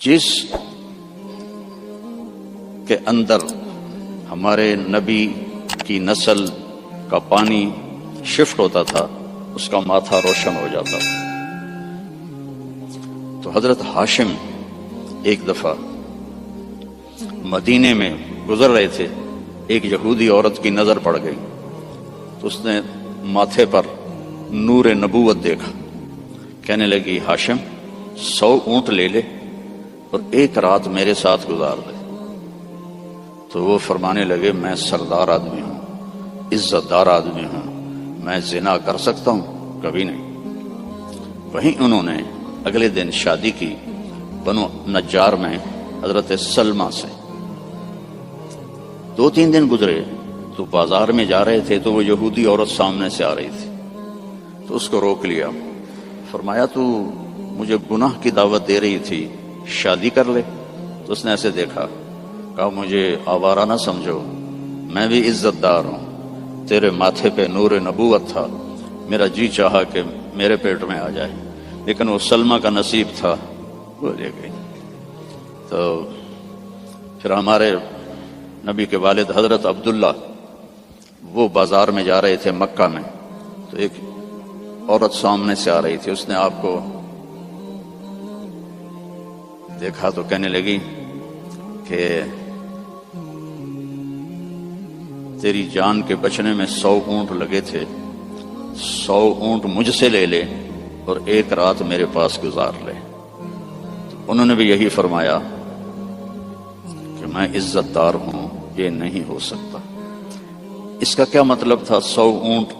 جس کے اندر ہمارے نبی کی نسل کا پانی شفٹ ہوتا تھا اس کا ماتھا روشن ہو جاتا تھا۔ تو حضرت ہاشم ایک دفعہ مدینے میں گزر رہے تھے، ایک یہودی عورت کی نظر پڑ گئی تو اس نے ماتھے پر نور نبوت دیکھا، کہنے لگی ہاشم 100 اونٹ لے لے اور ایک رات میرے ساتھ گزار دے۔ تو وہ فرمانے لگے میں سردار آدمی ہوں، عزت دار آدمی ہوں، میں زنا کر سکتا ہوں؟ کبھی نہیں۔ وہیں انہوں نے اگلے دن شادی کی بنو نجار میں حضرت سلمہ سے۔ 2-3 دن گزرے تو بازار میں جا رہے تھے تو وہ یہودی عورت سامنے سے آ رہی تھی، تو اس کو روک لیا، فرمایا تو مجھے گناہ کی دعوت دے رہی تھی، شادی کر لے۔ تو اس نے ایسے دیکھا، کہا مجھے آوارہ نہ سمجھو، میں بھی عزت دار ہوں، تیرے ماتھے پہ نور نبوت تھا، میرا جی چاہا کہ میرے پیٹ میں آ جائے، لیکن وہ سلمہ کا نصیب تھا، وہ لے گئی۔ تو پھر ہمارے نبی کے والد حضرت عبداللہ وہ بازار میں جا رہے تھے مکہ میں، تو ایک عورت سامنے سے آ رہی تھی، اس نے آپ کو دیکھا تو کہنے لگی کہ تیری جان کے بچنے میں 100 اونٹ لگے تھے، 100 اونٹ مجھ سے لے لے اور ایک رات میرے پاس گزار لے۔ تو انہوں نے بھی یہی فرمایا کہ میں عزت دار ہوں، یہ نہیں ہو سکتا۔ اس کا کیا مطلب تھا 100 اونٹ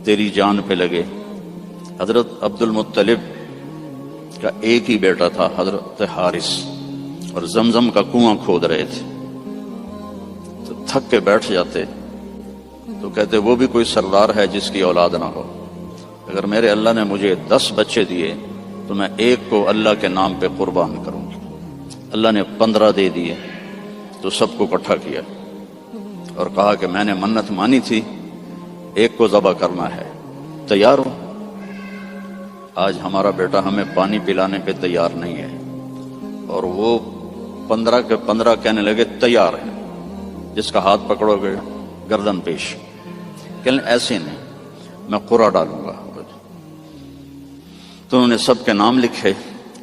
تیری جان پہ لگے؟ حضرت عبد المطلب کا ایک ہی بیٹا تھا حضرت حارث، اور زمزم کا کنواں کھود رہے تھے، تو تھک کے بیٹھ جاتے تو کہتے وہ بھی کوئی سردار ہے جس کی اولاد نہ ہو، اگر میرے اللہ نے مجھے 10 بچے دیے تو میں ایک کو اللہ کے نام پہ قربان کروں گی۔ اللہ نے 15 دے دیے تو سب کو اکٹھا کیا اور کہا کہ میں نے منت مانی تھی، ایک کو ذبح کرنا ہے، تیار ہو؟ آج ہمارا بیٹا ہمیں پانی پلانے پہ تیار نہیں ہے، اور وہ 15 کے 15 کہنے لگے تیار ہیں، جس کا ہاتھ پکڑو گے گردن پیش۔ کہنے ایسے نہیں، میں قرعہ ڈالوں گا۔ تو انہوں نے سب کے نام لکھے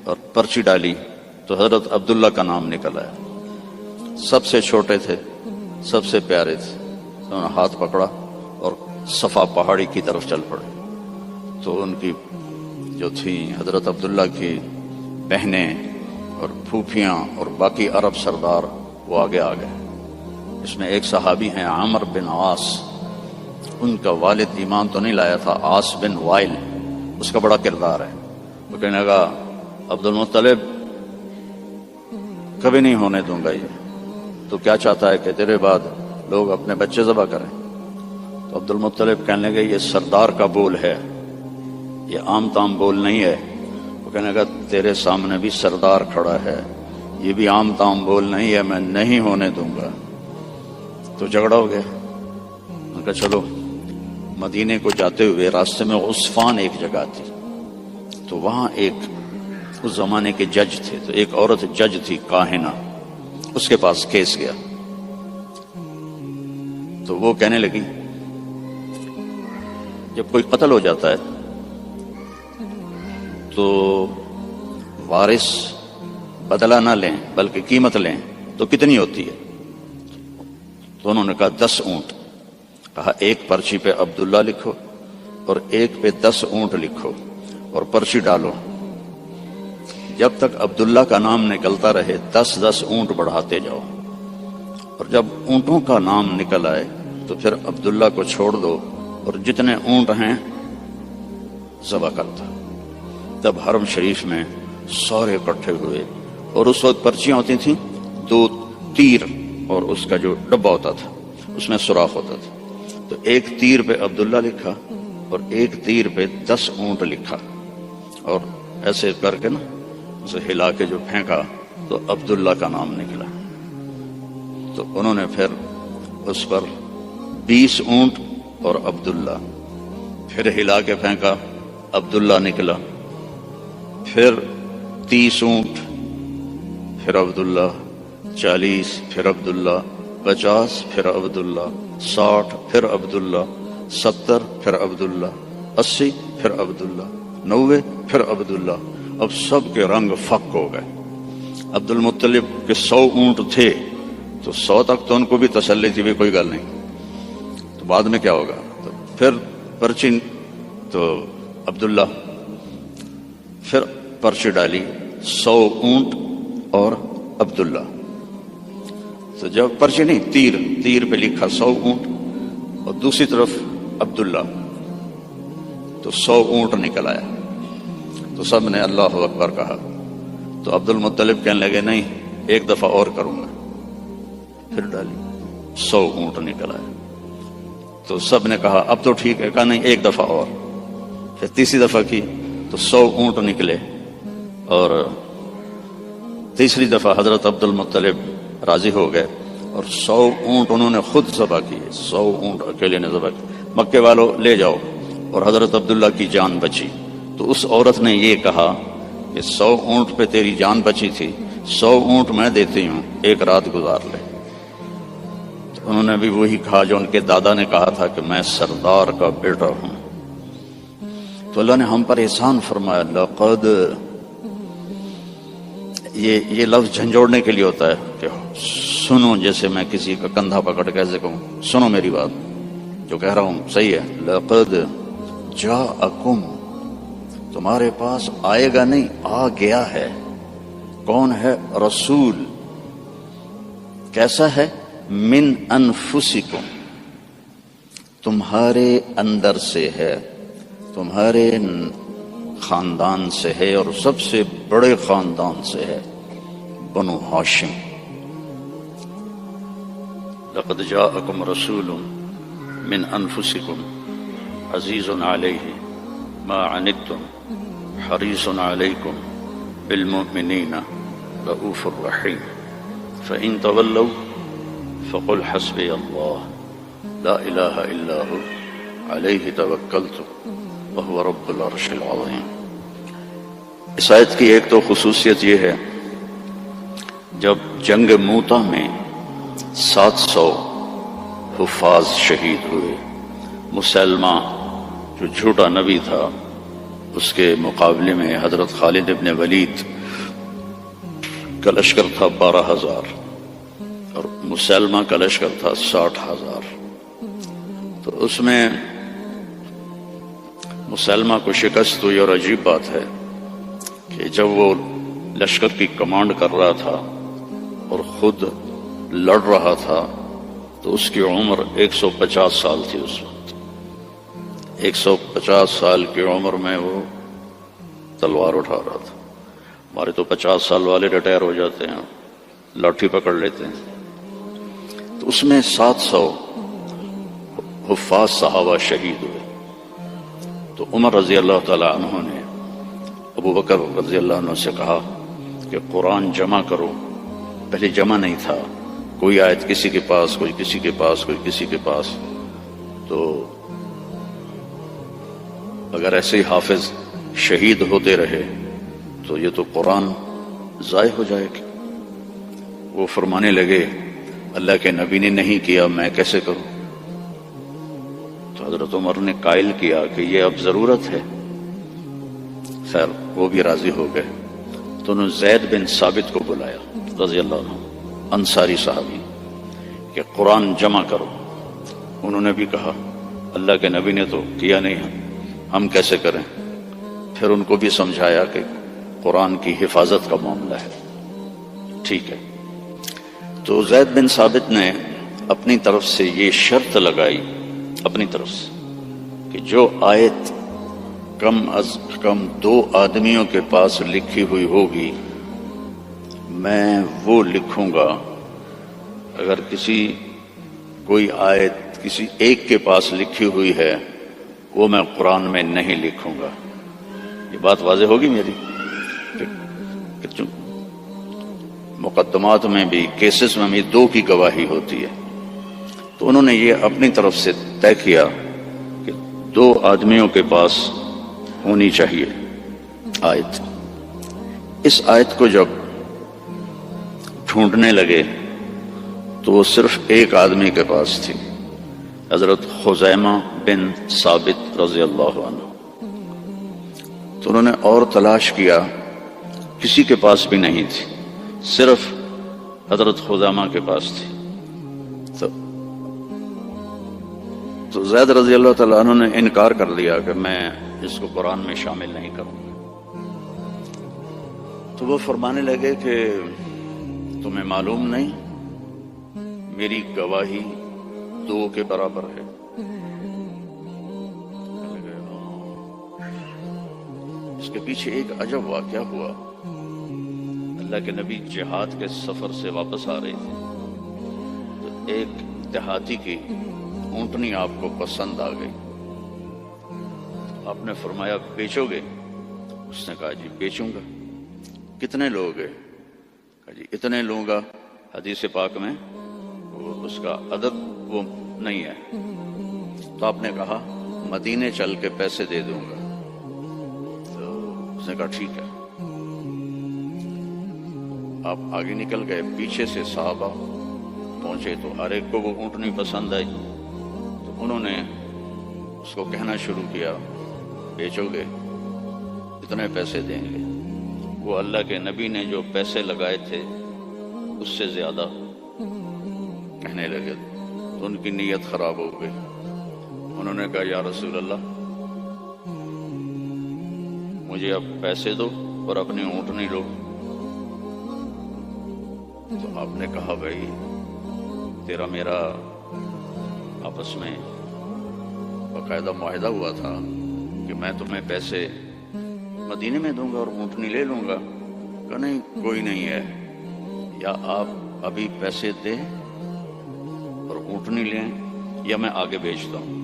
اور پرچی ڈالی تو حضرت عبداللہ کا نام نکل آیا، سب سے چھوٹے تھے، سب سے پیارے تھے۔ انہوں نے ہاتھ پکڑا اور صفا پہاڑی کی طرف چل پڑے۔ تو ان کی جو تھیں حضرت عبداللہ کی بہنیں اور پھوپھیاں اور باقی عرب سردار وہ آگے آ گئے۔ اس میں ایک صحابی ہیں عامر بن عاص، ان کا والد ایمان تو نہیں لایا تھا، عاص بن وائل، اس کا بڑا کردار ہے۔ وہ کہنے لگا عبد المطلب کبھی نہیں ہونے دوں گا، یہ تو کیا چاہتا ہے کہ تیرے بعد لوگ اپنے بچے ذبح کریں؟ تو عبد المطلب کہنے لگے یہ سردار کا بول ہے، یہ عام تام بول نہیں ہے۔ وہ کہنے لگا تیرے سامنے بھی سردار کھڑا ہے، یہ بھی عام تام بول نہیں ہے، میں نہیں ہونے دوں گا۔ تو جھگڑا ہو گیا۔ ان کا چلو، مدینے کو جاتے ہوئے راستے میں عصفان ایک جگہ تھی، تو وہاں ایک اس زمانے کے جج تھے، تو ایک عورت جج تھی کاہنہ، اس کے پاس کیس گیا۔ تو وہ کہنے لگی جب کوئی قتل ہو جاتا ہے تو وارث بدلہ نہ لیں بلکہ قیمت لیں تو کتنی ہوتی ہے؟ تو انہوں نے کہا 10 اونٹ۔ کہا ایک پرچی پہ عبداللہ لکھو اور ایک پہ 10 اونٹ لکھو اور پرچی ڈالو، جب تک عبداللہ کا نام نکلتا رہے 10 اونٹ بڑھاتے جاؤ، اور جب اونٹوں کا نام نکل آئے تو پھر عبداللہ کو چھوڑ دو اور جتنے اونٹ ہیں ذبح کرتا۔ تب حرم شریف میں سارے اکٹھے ہوئے، اور اس وقت پرچیاں ہوتی تھیں 2 تیر اور اس کا جو ڈبہ ہوتا تھا اس میں سوراخ ہوتا تھا، تو ایک تیر پہ عبداللہ لکھا اور ایک تیر پہ 10 اونٹ لکھا، اور ایسے کر کے نا اسے ہلا کے جو پھینکا تو عبداللہ کا نام نکلا۔ تو انہوں نے پھر اس پر 20 اونٹ اور عبداللہ، پھر ہلا کے پھینکا، عبداللہ نکلا، پھر 30 اونٹ پھر عبداللہ، 40 پھر عبداللہ، 50 پھر عبداللہ، 60 پھر عبداللہ، 70 پھر عبداللہ، 80 پھر عبداللہ، 90 پھر عبداللہ۔ اب سب کے رنگ فک ہو گئے۔ عبد المطلب کے 100 اونٹ تھے تو 100 تک تو ان کو بھی تسلی تھی بھی کوئی گل نہیں، تو بعد میں کیا ہوگا؟ تو پھر پرچی تو عبداللہ، پھر پرچی ڈالی 100 اونٹ اور عبداللہ، تو جب پرچی نہیں تیر پہ لکھا 100 اونٹ اور دوسری طرف عبداللہ، تو 100 اونٹ نکل آیا، تو سب نے اللہ اکبر کہا۔ تو عبد المطلب کہنے لگے نہیں ایک دفعہ اور کروں گا، پھر ڈالی 100 اونٹ نکل آئے، تو سب نے کہا اب تو ٹھیک ہے، کہا نہیں ایک دفعہ اور، پھر تیسری دفعہ کی تو 100 اونٹ نکلے، اور تیسری دفعہ حضرت عبد المطلب راضی ہو گئے اور 100 اونٹ انہوں نے خود ذبح کیے، 100 اونٹ اکیلے نے ذبح کیے۔ مکے والوں لے جاؤ، اور حضرت عبداللہ کی جان بچی۔ تو اس عورت نے یہ کہا کہ 100 اونٹ پہ تیری جان بچی تھی، 100 اونٹ میں دیتی ہوں، ایک رات گزار لے۔ تو انہوں نے بھی وہی کہا جو ان کے دادا نے کہا تھا کہ میں سردار کا بیٹا ہوں۔ تو اللہ نے ہم پر احسان فرمایا، لقد، یہ لفظ جھنجھوڑنے کے لیے ہوتا ہے کہ سنو، جیسے میں کسی کا کندھا پکڑ کے ایسے کہوں سنو میری بات، جو کہہ رہا ہوں صحیح ہے۔ لقد جاءکم، تمہارے پاس آئے گا نہیں، آ گیا ہے۔ کون ہے؟ رسول۔ کیسا ہے؟ من انفسکم، تمہارے اندر سے ہے، تمہارے خاندان سے ہے، اور سب سے بڑے خاندان سے ہے، بنو ہاشم۔ لقد جاءکم رسول من انفسکم عزیز علیہ ما عنتم حریص علیکم بالمؤمنین رؤوف الرحیم فإن تولوا فقل حسبی اللہ لا الہ الا ہو علیہ توکلت وهو رب العرش العظیم۔ اس آیت کی ایک تو خصوصیت یہ ہے، جب جنگ موتا میں 700 حفاظ شہید ہوئے، مسلمہ جو جھوٹا نبی تھا اس کے مقابلے میں حضرت خالد ابن ولید کا لشکر تھا 12,000 اور مسلمہ کا لشکر تھا 60,000۔ تو اس میں مسلمہ کو شکست ہوئی، اور عجیب بات ہے کہ جب وہ لشکر کی کمانڈ کر رہا تھا اور خود لڑ رہا تھا تو اس کی عمر 150 سال تھی۔ اس وقت 150 سال کی عمر میں وہ تلوار اٹھا رہا تھا۔ ہمارے تو 50 سال والے ریٹائر ہو جاتے ہیں، لاٹھی پکڑ لیتے ہیں۔ تو اس میں 700 حفاظ صحابہ شہید ہوئے۔ تو عمر رضی اللہ تعالی عنہ نے ابو بکر رضی اللہ عنہ سے کہا کہ قرآن جمع کرو۔ پہلے جمع نہیں تھا، کوئی آیت کسی کے پاس، کوئی کسی کے پاس، کوئی کسی کے پاس۔ تو اگر ایسے ہی حافظ شہید ہوتے رہے تو یہ تو قرآن ضائع ہو جائے گا۔ وہ فرمانے لگے اللہ کے نبی نے نہیں کیا، میں کیسے کروں؟ تو حضرت عمر نے قائل کیا کہ یہ اب ضرورت ہے۔ خیر وہ بھی راضی ہو گئے۔ تو انہوں نے زید بن ثابت کو بلایا رضی اللہ عنہ، انصاری صحابی، کہ قرآن جمع کرو۔ انہوں نے بھی کہا اللہ کے نبی نے تو کیا نہیں، ہم کیسے کریں؟ پھر ان کو بھی سمجھایا کہ قرآن کی حفاظت کا معاملہ ہے، ٹھیک ہے۔ تو زید بن ثابت نے اپنی طرف سے یہ شرط لگائی، اپنی طرف سے، کہ جو آیت کم از کم 2 آدمیوں کے پاس لکھی ہوئی ہوگی میں وہ لکھوں گا۔ اگر کوئی آیت کسی ایک کے پاس لکھی ہوئی ہے وہ میں قرآن میں نہیں لکھوں گا۔ یہ بات واضح ہوگی میری کہ مقدمات میں بھی، کیسز میں بھی 2 کی گواہی ہوتی ہے۔ تو انہوں نے یہ اپنی طرف سے طے کیا کہ 2 آدمیوں کے پاس ہونی چاہیے آیت۔ اس آیت کو جب ڈھونڈنے لگے تو وہ صرف ایک آدمی کے پاس تھی، حضرت خزیمہ بن ثابت رضی اللہ عنہ۔ تو انہوں نے اور تلاش کیا، کسی کے پاس بھی نہیں تھی، صرف حضرت خزیمہ کے پاس تھی۔ تو زید رضی اللہ تعالیٰ عنہ نے انکار کر لیا کہ میں اس کو قرآن میں شامل نہیں کروں گا۔ تو وہ فرمانے لگے کہ تمہیں معلوم نہیں میری گواہی 2 کے برابر ہے۔ اس کے پیچھے ایک عجب واقعہ ہوا۔ اللہ کے نبی جہاد کے سفر سے واپس آ رہے تھے تو ایک دیہاتی کی اونٹنی آپ کو پسند آ گئی۔ آپ نے فرمایا بیچو گے؟ اس نے کہا جی بیچوں گا۔ کتنے لوگ ہیں؟ کہا جی اتنے لوں گا۔ حدیث پاک میں اس کا عدد وہ نہیں ہے۔ تو آپ نے کہا مدینے چل کے پیسے دے دوں گا۔ تو اس نے کہا ٹھیک ہے۔ آپ آگے نکل گئے، پیچھے سے صحابہ پہنچے تو ہر ایک کو وہ اونٹنی پسند آئی۔ تو انہوں نے اس کو کہنا شروع کیا بیچو گے؟ اتنے پیسے دیں گے۔ وہ اللہ کے نبی نے جو پیسے لگائے تھے اس سے زیادہ کہنے لگے تو ان کی نیت خراب ہو گئی۔ انہوں نے کہا یا رسول اللہ مجھے اب پیسے دو اور اپنی اونٹنی لو۔ تو آپ نے کہا بھائی تیرا میرا آپس میں باقاعدہ معاہدہ ہوا تھا کہ میں تمہیں پیسے مدینے میں دوں گا اور اونٹنی لے لوں گا۔ کہ نہیں کوئی نہیں ہے، یا آپ ابھی پیسے دیں اور اونٹنی لیں یا میں آگے بیچتا ہوں۔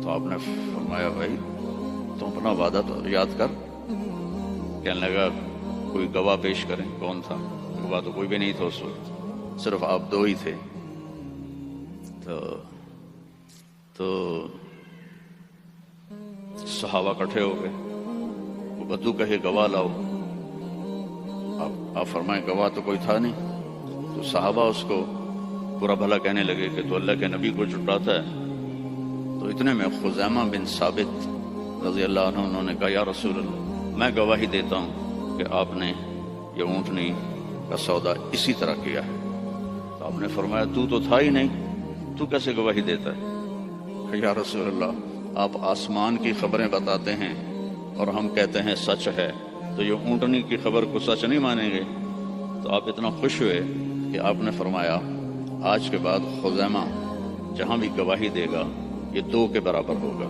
تو آپ نے فرمایا بھائی تم اپنا وعدہ تو یاد کر۔ کہنے لگا کوئی گواہ پیش کریں۔ کون تھا گواہ؟ تو کوئی بھی نہیں تھا اس وقت، صرف آپ 2 ہی تھے۔ تو صحابہ اکٹھے ہو گئے۔ وہ بدو کہے گواہ لاؤ۔ آپ فرمائیں گواہ تو کوئی تھا نہیں۔ تو صحابہ اس کو برا بھلا کہنے لگے کہ تو اللہ کے نبی کو جھٹلاتا ہے۔ تو اتنے میں خزیمہ بن ثابت رضی اللہ عنہ انہوں نے کہا یا رسول اللہ میں گواہی دیتا ہوں کہ آپ نے یہ اونٹنی کا سودا اسی طرح کیا ہے۔ تو آپ نے فرمایا تو تھا ہی نہیں، تو کیسے گواہی دیتا ہے؟ کہ یا رسول اللہ آپ آسمان کی خبریں بتاتے ہیں اور ہم کہتے ہیں سچ ہے، تو یہ اونٹنی کی خبر کو سچ نہیں مانیں گے؟ تو آپ اتنا خوش ہوئے کہ آپ نے فرمایا آج کے بعد خزیمہ جہاں بھی گواہی دے گا یہ 2 کے برابر ہوگا۔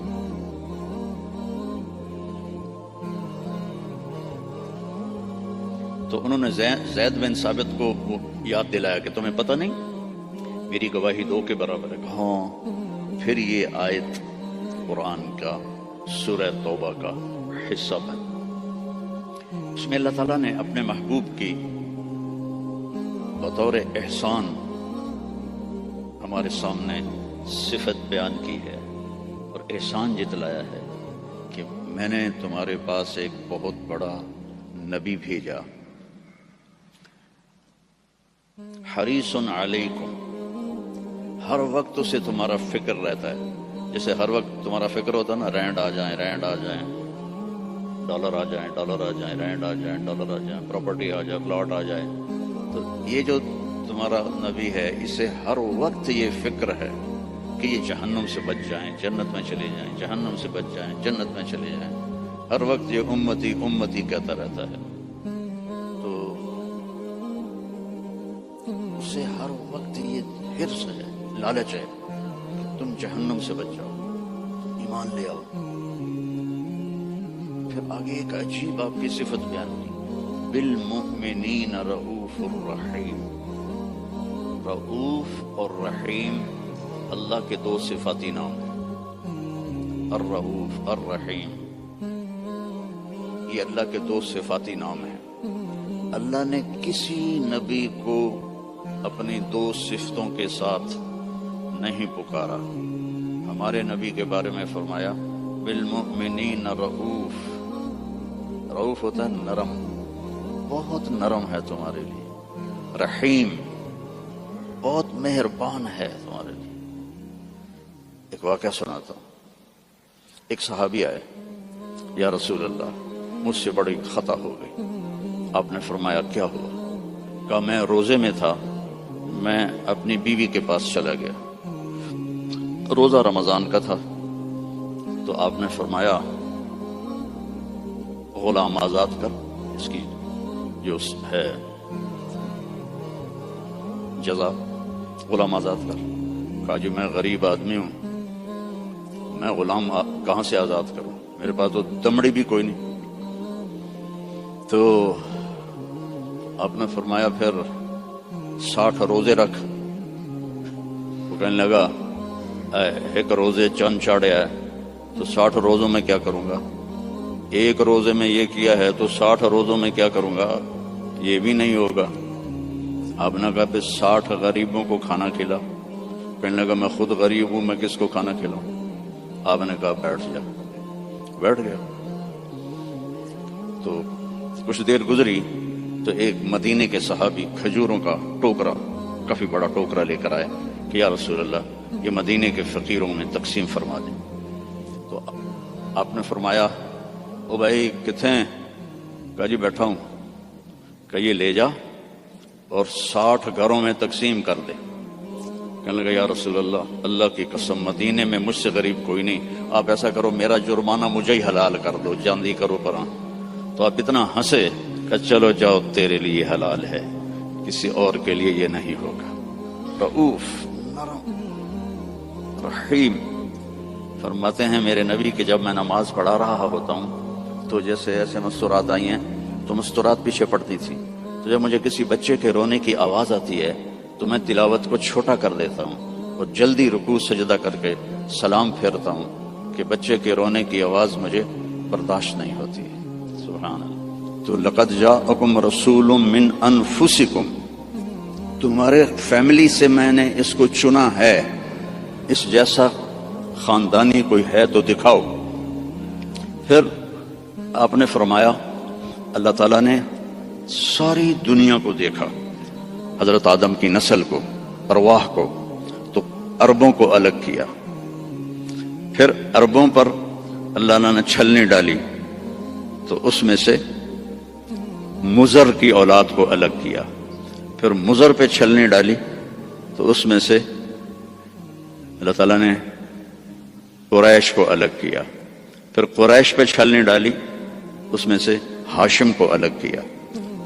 تو انہوں نے زید بن ثابت کو یاد دلایا کہ تمہیں پتہ نہیں میری گواہی 2 کے برابر ہے۔ ہاں۔ پھر یہ آیت قرآن کا سورہ توبہ کا حصہ بن، اس میں اللہ تعالیٰ نے اپنے محبوب کی بطور احسان ہمارے سامنے صفت بیان کی ہے اور احسان جتلایا ہے کہ میں نے تمہارے پاس ایک بہت بڑا نبی بھیجا، حریص علیکم، ہر وقت اسے تمہارا فکر رہتا ہے۔ جیسے ہر وقت تمہارا فکر ہوتا ہے نا، رینڈ آ جائیں، ڈالر آ جائیں، رینڈ آ جائیں، ڈالر آ جائیں، پراپرٹی آ جائے، پلاٹ آ جائے۔ تو یہ جو تمہارا نبی ہے اسے ہر وقت یہ فکر ہے کہ یہ جہنم سے بچ جائیں، جنت میں چلے جائیں، جہنم سے بچ جائیں، جنت میں چلے جائیں۔ ہر وقت یہ امتی امتی کہتا رہتا ہے۔ تو اسے ہر وقت یہ حرص ہے، لالچ ہے کہ تم جہنم سے بچ جاؤ، ایمان لے آؤ۔ پھر آگے ایک عجیب آپ کی صفت بیان کی، بالمؤمنین رؤوف الرحیم۔ رؤوف اور رحیم اللہ کے 2 صفاتی نام ہیں، الرؤوف الرحیم، یہ اللہ کے 2 صفاتی نام ہیں۔ اللہ نے کسی نبی کو اپنی 2 صفتوں کے ساتھ نہیں پکارا۔ ہمارے نبی کے بارے میں فرمایا بالمؤمنین رؤوف، رؤوف ہوتا ہے نرم، بہت نرم ہے تمہارے لیے، رحیم بہت مہربان ہے تمہارے لیے۔ ایک واقعہ سناتا ہوں۔ ایک صحابی آئے، یا رسول اللہ مجھ سے بڑی خطا ہو گئی۔ آپ نے فرمایا کیا ہوا؟ کہا میں روزے میں تھا، میں اپنی بیوی کے پاس چلا گیا، روزہ رمضان کا تھا، تو آپ نے فرمایا غلام آزاد کر، اس کی جو ہے جزا غلام آزاد کر۔ کہا جی میں غریب آدمی ہوں، میں غلام کہاں سے آزاد کروں، میرے پاس تو دمڑی بھی کوئی نہیں۔ تو آپ نے فرمایا پھر 60 روزے رکھ۔ وہ کہنے لگا ایک روزے چند چاڑے ہے تو 60 روزوں میں کیا کروں گا، ایک روزے میں یہ کیا ہے تو 60 روزوں میں کیا کروں گا، یہ بھی نہیں ہوگا۔ آپ نے کہا پھر 60 غریبوں کو کھانا کھلا۔ کہنے لگا میں خود غریب ہوں، میں کس کو کھانا کھلاؤں؟ آپ نے کہا بیٹھ جا۔ بیٹھ گیا۔ تو کچھ دیر گزری تو ایک مدینے کے صحابی کھجوروں کا ٹوکرا، کافی بڑا ٹوکرا لے کر آئے کہ یا رسول اللہ یہ مدینے کے فقیروں میں تقسیم فرما دیں۔ تو آپ نے فرمایا او بھائی کتنے ہیں؟ کہا جی بیٹھا ہوں۔ کہ یہ لے جا اور 60 گھروں میں تقسیم کر دے۔ کہنے لگا یا رسول اللہ اللہ کی قسم مدینے میں مجھ سے غریب کوئی نہیں، آپ ایسا کرو میرا جرمانہ مجھے ہی حلال کر دو، جاندی کرو پراں۔ تو آپ اتنا ہنسے کہ چلو جاؤ تیرے لیے حلال ہے، کسی اور کے لیے یہ نہیں ہوگا۔ رؤوف نرم رحیم۔ فرماتے ہیں میرے نبی کہ جب میں نماز پڑھا رہا ہوتا ہوں تو جیسے ایسے مستورات آئی ہیں تو مستورات پیچھے پڑتی تھی، تو جب مجھے کسی بچے کے رونے کی آواز آتی ہے تو میں تلاوت کو چھوٹا کر دیتا ہوں اور جلدی رکوع سجدہ کر کے سلام پھیرتا ہوں کہ بچے کے رونے کی آواز مجھے برداشت نہیں ہوتی۔ سبحان اللہ۔ تو لقد جاءکم رسول من انفسکم، تمہارے فیملی سے میں نے اس کو چنا ہے، اس جیسا خاندانی کوئی ہے تو دکھاؤ۔ پھر آپ نے فرمایا اللہ تعالیٰ نے ساری دنیا کو دیکھا، حضرت آدم کی نسل کو، ارواح کو، تو عربوں کو الگ کیا۔ پھر عربوں پر اللہ نے چھلنی ڈالی تو اس میں سے مضر کی اولاد کو الگ کیا۔ پھر مضر پہ چھلنی ڈالی تو اس میں سے اللہ تعالیٰ نے قریش کو الگ کیا۔ پھر قریش پہ چھلنی ڈالی اس میں سے ہاشم کو الگ کیا۔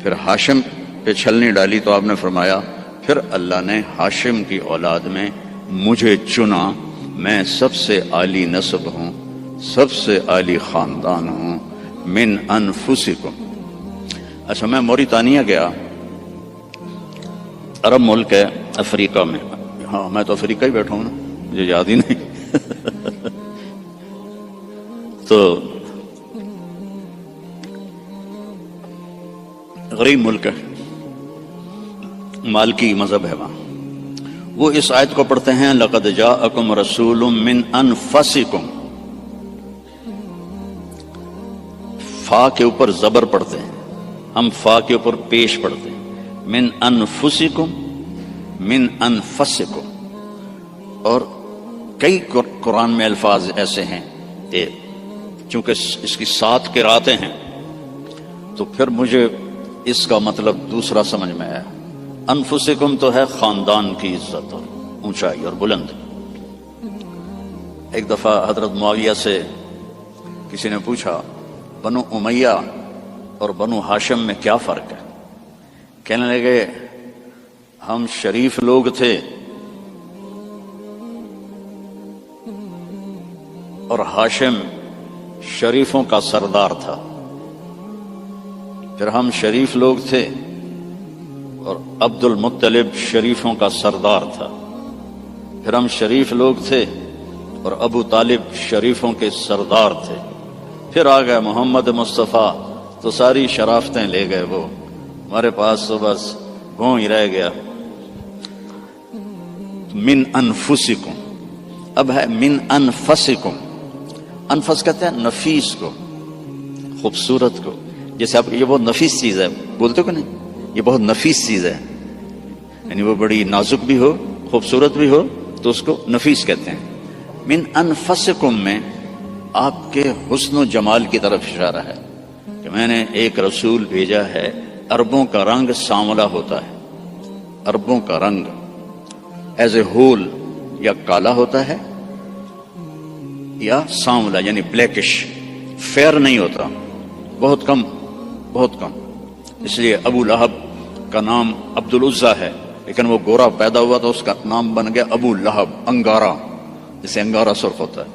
پھر ہاشم پہ چھلنی ڈالی تو آپ نے فرمایا پھر اللہ نے ہاشم کی اولاد میں مجھے چنا، میں سب سے عالی نسب ہوں، سب سے عالی خاندان ہوں، من انفسکم۔ اچھا میں موریتانیہ گیا، عرب ملک ہے افریقہ میں، ہاں میں تو افریقہ ہی بیٹھا ہوں نا، مجھے یاد ہی نہیں۔ تو غریب ملک ہے، مالکی مذہب ہے وہاں۔ وہ اس آیت کو پڑھتے ہیں لقد جاءکم رسول من انفسکم، فا کے اوپر زبر پڑھتے ہیں، ہم فا کے اوپر پیش پڑھتے ہیں، من انفسکم من انفسکم۔ اور کئی قرآن میں الفاظ ایسے ہیں کہ چونکہ اس کی 7 قراتیں ہیں تو پھر مجھے اس کا مطلب دوسرا سمجھ میں آیا۔ انفسکم تو ہے خاندان کی عزت اور اونچائی اور بلند۔ ایک دفعہ حضرت معاویہ سے کسی نے پوچھا بنو امیہ اور بنو ہاشم میں کیا فرق ہے؟ کہنے لگے ہم شریف لوگ تھے اور ہاشم شریفوں کا سردار تھا۔ پھر ہم شریف لوگ تھے اور عبد المطلب شریفوں کا سردار تھا۔ پھر ہم شریف لوگ تھے اور ابو طالب شریفوں کے سردار تھے۔ پھر آ گئے محمد مصطفیٰ تو ساری شرافتیں لے گئے، وہ ہمارے پاس تو بس وہ ہی رہ گیا۔ من انفسکم، اب ہے من انفسکم۔ انفس کہتے ہیں نفیس کو، خوبصورت کو، جیسے آپ یہ بہت نفیس چیز ہے، بولتے ہو کہ نہیں، یہ بہت نفیس چیز ہے، یعنی وہ بڑی نازک بھی ہو، خوبصورت بھی ہو، تو اس کو نفیس کہتے ہیں۔ من انفسکم میں آپ کے حسن و جمال کی طرف اشارہ ہے کہ میں نے ایک رسول بھیجا ہے، عربوں کا رنگ سانولا ہوتا ہے، عربوں کا رنگ ایز اے ہول یا کالا ہوتا ہے یا سانولا یعنی بلیکش، فیئر نہیں ہوتا، بہت کم، بہت کم۔ اس لیے ابو لہب کا نام عبد العزیٰ ہے، لیکن وہ گورا پیدا ہوا تو اس کا نام بن گیا ابو لہب، انگارا، جسے انگارا سرخ ہوتا ہے۔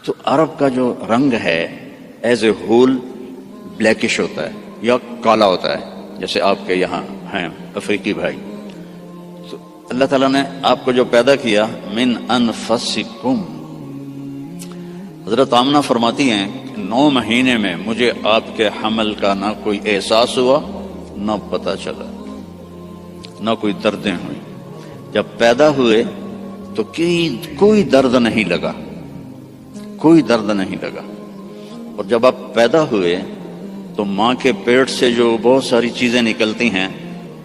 تو عرب کا جو رنگ ہے ایز اے ہول بلیکش ہوتا ہے یا کالا ہوتا ہے، جیسے آپ کے یہاں ہیں افریقی بھائی۔ تو اللہ تعالیٰ نے آپ کو جو پیدا کیا، من انفسکم، حضرت آمنہ فرماتی ہیں کہ 9 مہینے میں مجھے آپ کے حمل کا نہ کوئی احساس ہوا، نہ پتہ چلا، نہ کوئی دردیں ہوئی۔ جب پیدا ہوئے تو کوئی درد نہیں لگا، کوئی درد نہیں لگا۔ اور جب آپ پیدا ہوئے تو ماں کے پیٹ سے جو بہت ساری چیزیں نکلتی ہیں،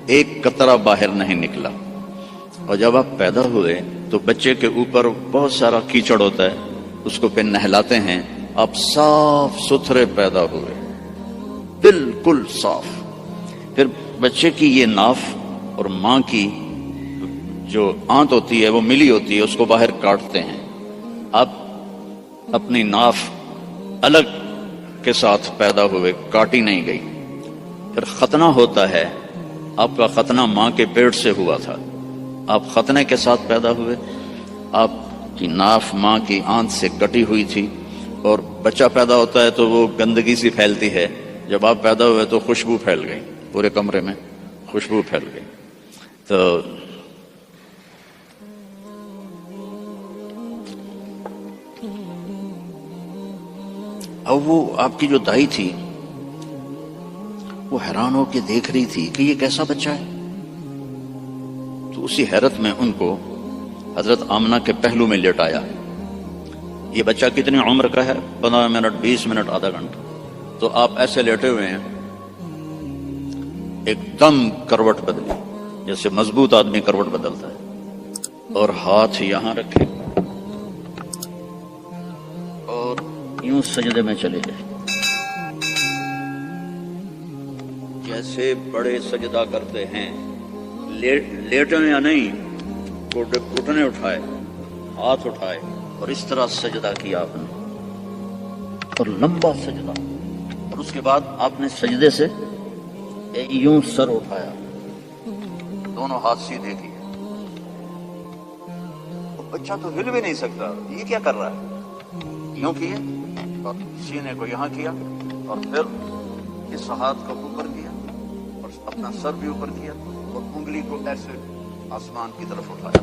ایک قطرہ باہر نہیں نکلا۔ اور جب آپ پیدا ہوئے تو بچے کے اوپر بہت سارا کیچڑ ہوتا ہے، اس کو پھر نہلاتے ہیں، آپ صاف ستھرے پیدا ہوئے، بالکل صاف۔ پھر بچے کی یہ ناف اور ماں کی جو آنت ہوتی ہے وہ ملی ہوتی ہے، اس کو باہر کاٹتے ہیں۔ آپ اپنی ناف الگ کے ساتھ پیدا ہوئے، کاٹی نہیں گئی۔ پھر ختنہ ہوتا ہے، آپ کا ختنہ ماں کے پیٹ سے ہوا تھا، آپ ختنے کے ساتھ پیدا ہوئے، آپ کی ناف ماں کی آنت سے کٹی ہوئی تھی، اور بچہ پیدا ہوتا ہے تو وہ گندگی سی پھیلتی ہے، جب آپ پیدا ہوئے تو خوشبو پھیل گئی، پورے کمرے میں خوشبو پھیل گئی۔ تو اب وہ آپ کی جو دائی تھی وہ حیران ہو کے دیکھ رہی تھی کہ یہ کیسا بچہ ہے۔ تو اسی حیرت میں ان کو حضرت آمنہ کے پہلو میں لٹایا۔ یہ بچہ کتنی عمر کا ہے؟ 15 منٹ، 20 منٹ، آدھا گھنٹہ۔ تو آپ ایسے لیٹے ہوئے ہیں، ایک دم کروٹ بدلی، جیسے مضبوط آدمی کروٹ بدلتا ہے، اور ہاتھ یہاں رکھے اور یوں سجدے میں چلے گئے، جیسے بڑے سجدہ کرتے ہیں، لیٹے یا نہیں، گھٹنے اٹھائے، ہاتھ اٹھائے، اور اس طرح سجدہ کیا آپ نے، اور لمبا سجدہ۔ اور اس کے بعد آپ نے سجدے سے یوں سر اٹھایا، دونوں ہاتھ سیدھے کیے۔ بچہ تو ہل بھی نہیں سکتا، یہ کیا کر رہا ہے؟ یوں کیے اور سینے کو یہاں کیا، اور پھر اس ہاتھ کو اوپر کیا اور اپنا سر بھی اوپر کیا، اور انگلی کو ایسے آسمان کی طرف اٹھایا۔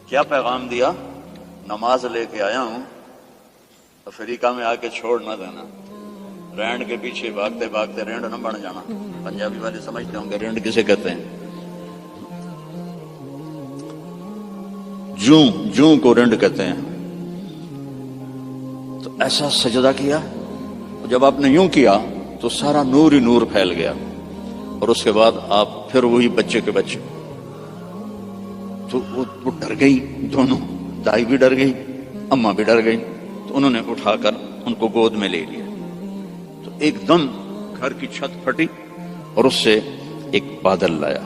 کیا پیغام دیا؟ نماز لے کے آیا ہوں، افریقہ میں آ کے چھوڑ نہ دینا، رینڈ کے پیچھے بھاگتے بھاگتے رینڈ نہ بن جانا۔ پنجابی والے سمجھتے ہوں گے رینڈ کسے کہتے ہیں، جوں کو رینڈ کہتے ہیں۔ تو ایسا سجدہ کیا، جب آپ نے یوں کیا تو سارا نور ہی نور پھیل گیا، اور اس کے بعد آپ پھر وہی بچے کے بچے۔ تو وہ ڈر گئی، دونوں، دائی بھی ڈر گئی، اماں بھی ڈر گئی۔ تو انہوں نے اٹھا کر ان کو گود میں لے لیا۔ تو ایک دم گھر کی چھت پھٹی اور اس سے ایک بادل لایا۔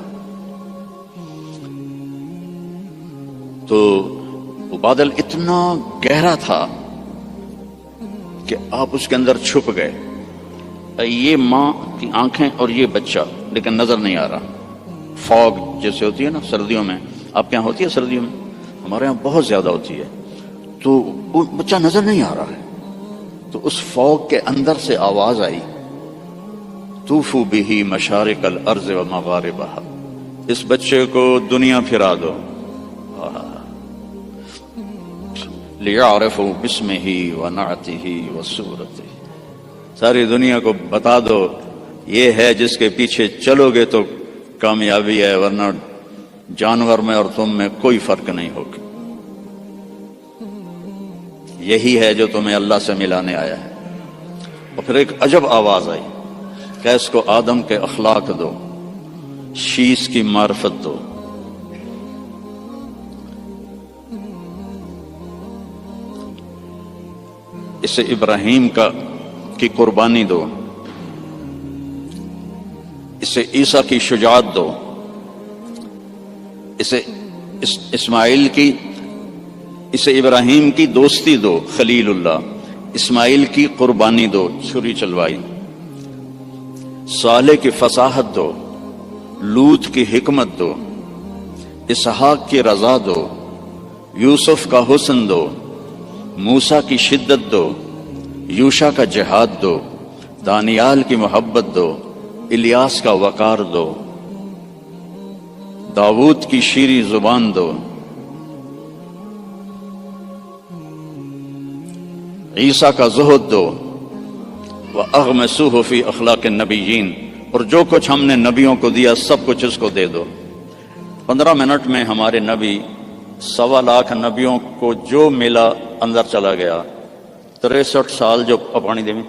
تو وہ بادل اتنا گہرا تھا کہ آپ اس کے اندر چھپ گئے، یہ ماں کی آنکھیں اور یہ بچہ، لیکن نظر نہیں آ رہا۔ فوگ جیسے ہوتی ہے نا سردیوں میں، آپ کے یہاں ہوتی ہے سردیوں میں، ہمارے یہاں بہت زیادہ ہوتی ہے، تو وہ بچہ نظر نہیں آ رہا ہے۔ تو اس فوگ کے اندر سے آواز آئی، طوفوا بہ مشارق الارض و مغاربہا، اس بچے کو دنیا پھرا دو، لیعرفوا باسمہ ونعتہ وصورتہ، ساری دنیا کو بتا دو یہ ہے جس کے پیچھے چلو گے تو کامیابی ہے، ورنہ جانور میں اور تم میں کوئی فرق نہیں ہوگا، یہی ہے جو تمہیں اللہ سے ملانے آیا ہے۔ اور پھر ایک عجب آواز آئی کہ اس کو آدم کے اخلاق دو، شیش کی معرفت دو. اسے ابراہیم کی قربانی دو، اسے عیسیٰ کی شجاعت دو، اسے اسے ابراہیم کی دوستی دو، خلیل اللہ، اسماعیل کی قربانی دو، چھری چلوائی، صالح کی فصاحت دو، لوط کی حکمت دو، اسحاق کی رضا دو، یوسف کا حسن دو، موسیٰ کی شدت دو، یوشع کا جہاد دو، دانیال کی محبت دو، الیاس کا وقار دو، داؤد کی شیریں زبان دو، عیسیٰ کا زہد دو، وَأَغْمِسُوهُ فِي أَخْلَاقِ النَّبِيِّينَ، اور جو کچھ ہم نے نبیوں کو دیا سب کچھ اس کو دے دو. 15 منٹ میں ہمارے نبی 1.25 لاکھ نبیوں کو جو ملا اندر چلا گیا. 63 سال جو پانی دے میں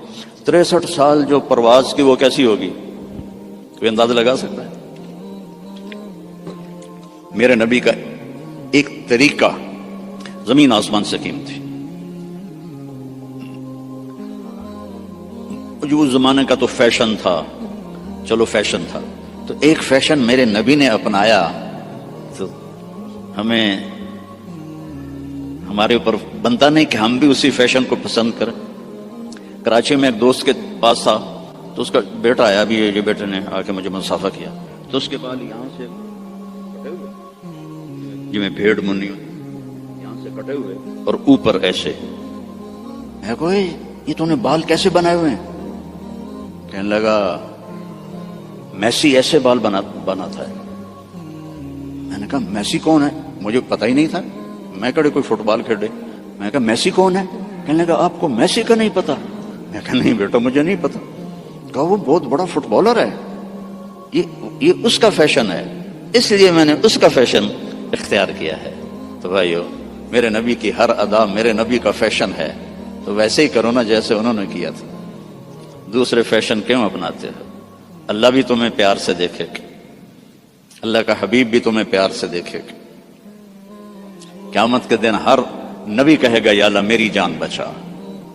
63 سال جو پرواز کی وہ کیسی ہوگی؟ کوئی اندازہ لگا سکتا ہے؟ میرے نبی کا ایک طریقہ زمین آسمان سے قیمتی. جو اس زمانے کا تو فیشن تھا، چلو فیشن تھا، تو ایک فیشن میرے نبی نے اپنایا تو ہمیں ہمارے اوپر بنتا نہیں کہ ہم بھی اسی فیشن کو پسند کریں. کراچی میں ایک دوست کے پاس تھا تو اس کا بیٹا آیا، بھی یہ بیٹے نے آ کے مجھے مصافحہ کیا، تو اس کے بال یہاں سے کٹے ہوئے، جی میں بھیڑ منی یہاں سے کٹے ہوئے اور اوپر ایسے. میں کوئی یہ تو نے بال کیسے بنائے ہوئے ہیں؟ کہنے لگا میسی ایسے بال بناتا ہے. میں نے کہا میسی کون ہے؟ مجھے پتہ ہی نہیں تھا، میں کہڑے کوئی فٹ بال کھیلے. میں نے کہا میسی کون ہے؟ کہنے لگا آپ کو میسی کا نہیں پتا؟ میں کہا نہیں بیٹا مجھے نہیں پتا. کہا وہ بہت بڑا فٹ بالر ہے، یہ اس کا فیشن ہے، اس لیے میں نے اس کا فیشن اختیار کیا ہے. تو بھائیو میرے نبی کی ہر ادا میرے نبی کا فیشن ہے، تو ویسے ہی کرو نا جیسے انہوں نے کیا تھا. دوسرے فیشن کیوں اپناتے ہو؟ اللہ بھی تمہیں پیار سے دیکھے گا، اللہ کا حبیب بھی تمہیں پیار سے دیکھے گا. قیامت کے دن ہر نبی کہے گا یا اللہ میری جان بچا،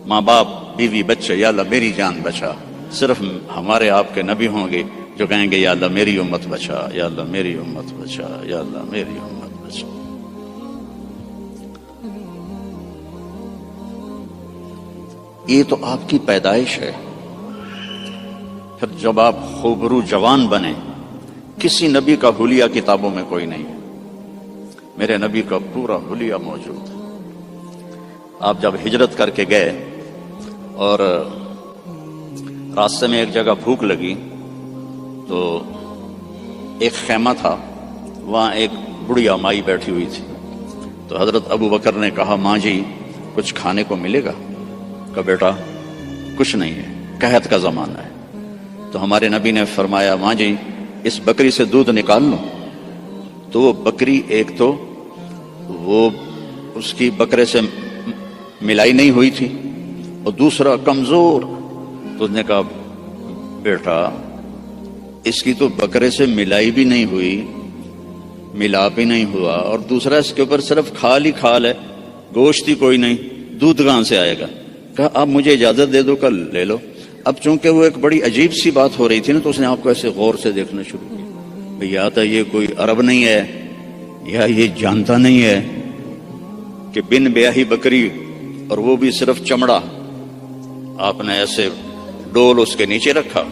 ماں باپ بیوی بچے یا اللہ میری جان بچا. صرف ہمارے آپ کے نبی ہوں گے جو کہیں گے یا اللہ میری امت بچا، یا اللہ میری امت بچا، یا اللہ میری امت بچا. یہ تو آپ کی پیدائش ہے. پھر جب آپ خوبرو جوان بنے، کسی نبی کا حلیہ کتابوں میں کوئی نہیں ہے، میرے نبی کا پورا حلیہ موجود ہے. آپ جب ہجرت کر کے گئے اور راستے میں ایک جگہ بھوک لگی تو ایک خیمہ تھا، وہاں ایک بڑھیا مائی بیٹھی ہوئی تھی. تو حضرت ابو بکر نے کہا ماں جی کچھ کھانے کو ملے گا؟ کہا بیٹا کچھ نہیں ہے، قحط کا زمانہ ہے. تو ہمارے نبی نے فرمایا ماں جی اس بکری سے دودھ نکال لو. تو وہ بکری ایک تو وہ اس کی بکرے سے ملائی نہیں ہوئی تھی اور دوسرا کمزور. تو اس نے کہا بیٹا اس کی تو بکرے سے ملائی بھی نہیں ہوئی، ملاپ ہی نہیں ہوا، اور دوسرا اس کے اوپر صرف کھال ہی کھال ہے، گوشت ہی کوئی نہیں، دودھ کہاں سے آئے گا؟ کہا اب مجھے اجازت دے دو کل لے لو. اب چونکہ وہ ایک بڑی عجیب سی بات ہو رہی تھی نا تو اس نے آپ کو ایسے غور سے دیکھنا شروع کیا. یا تو یہ کوئی عرب نہیں ہے یا یہ جانتا نہیں ہے کہ بن بیاہی بکری اور وہ بھی صرف چمڑا. آپ نے ایسے ڈول اس کے نیچے رکھا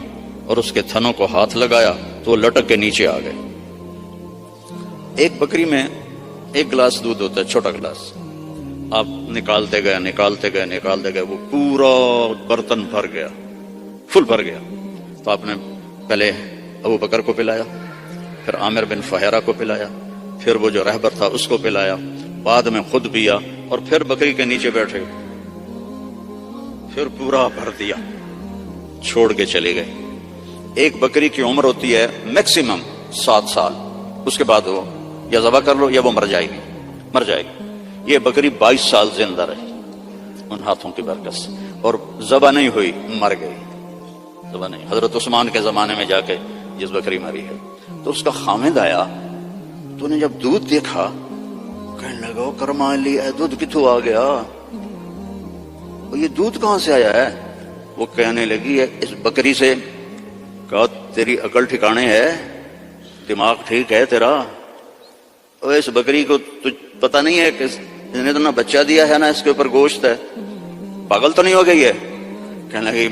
اور اس کے تھنوں کو ہاتھ لگایا تو وہ لٹک کے نیچے آ گئے. ایک بکری میں 1 گلاس دودھ ہوتا ہے، چھوٹا گلاس. آپ نکالتے گئے وہ پورا برتن بھر گیا، فل بھر گیا. تو آپ نے پہلے ابو بکر کو پلایا، پھر عامر بن فہیرہ کو پلایا، پھر وہ جو رہبر تھا اس کو پلایا، بعد میں خود پیا اور پھر بکری کے نیچے بیٹھے، پھر پورا بھر دیا، چھوڑ کے چلے گئے. ایک بکری کی عمر ہوتی ہے میکسیمم 7 سال، اس کے بعد وہ یا ذبح کر لو یا وہ مر جائے گی. یہ بکری 22 سال زندہ رہی ان ہاتھوں کی برکت سے. اور ذبح نہیں ہوئی، مر گئی، ذبح نہیں۔ حضرت عثمان کے زمانے میں جا کے جس بکری مری ہے، تو اس کا خامد آیا، تو نے جب دودھ دیکھا کہنے لگا کرما لی اے دودھ کتوں آ گیا، یہ دودھ کہاں سے آیا ہے؟ وہ کہنے لگی ہے اس بکری سے۔ کہا تیری عقل ٹھکانے ہے، دماغ ٹھیک ہے تیرا؟ اور اس بکری کو پتہ نہیں ہے کہ اس نے تو نہ بچہ دیا ہے نہ اس کے اوپر گوشت ہے، پاگل تو نہیں ہو گئی ہے؟ کہنے لگی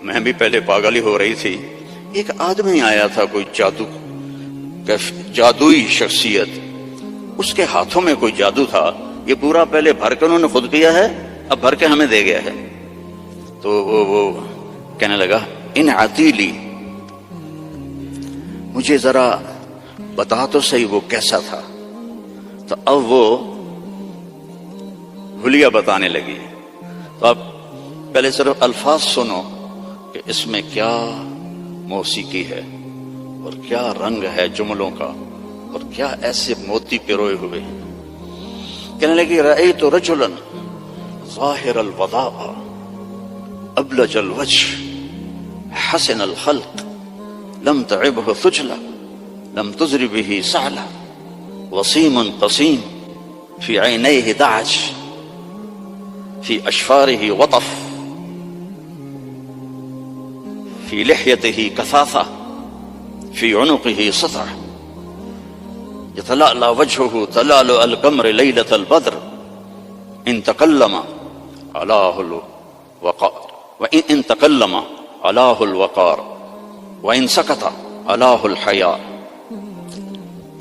میں بھی پہلے پاگل ہی ہو رہی تھی۔ ایک آدمی آیا تھا، کوئی جادوئی شخصیت، اس کے ہاتھوں میں کوئی جادو تھا، یہ پورا پہلے بھر کے انہوں نے خود پیا ہے، اب بھر کے ہمیں دے گیا ہے۔ تو وہ کہنے لگا ان عتیلی، مجھے ذرا بتا تو صحیح وہ کیسا تھا۔ تو اب وہ حلیہ بتانے لگی۔ تو اب پہلے صرف الفاظ سنو کہ اس میں کیا موسیقی ہے اور کیا رنگ ہے جملوں کا اور کیا ایسے موتی پروئے ہوئے۔ کہنے لگی رأیت رجلا ظاہر الوضاء ابلج الوجه حسن الخلق لم تعبه ثجلا لم تزر به سعلا وسيم قصيم في عينيه دعج في أشفاره وطف في لحيته كثاثة في عنقه سطع يتلألأ وجهه تلألؤ القمر ليلة البدر إن تكلم علاه الوقار وإن تكلم علاه الوقار وإن سكت علاه الحياء